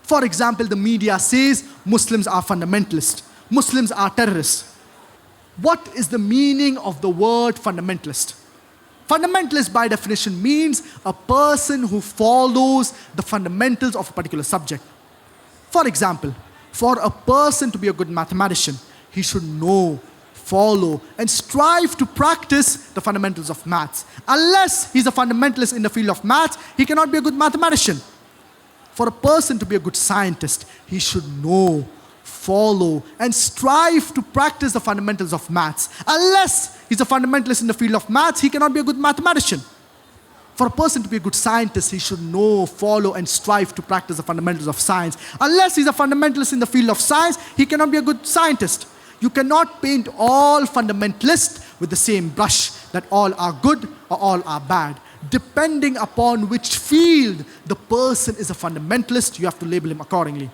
For example, the media says Muslims are fundamentalists, Muslims are terrorists. What is the meaning of the word fundamentalist? Fundamentalist by definition means a person who follows the fundamentals of a particular subject. For example, for a person to be a good mathematician, he should know, follow, and strive to practice the fundamentals of maths. Unless he's a fundamentalist in the field of maths, he cannot be a good mathematician. For a person to be a good scientist, he should know, follow, and strive to practice the fundamentals of maths. Unless he's a fundamentalist in the field of maths, he cannot be a good mathematician. For a person to be a good scientist, he should know, follow, and strive to practice the fundamentals of science. Unless he's a fundamentalist in the field of science, he cannot be a good scientist. You cannot paint all fundamentalists with the same brush, that all are good or all are bad. Depending upon which field the person is a fundamentalist, you have to label him accordingly.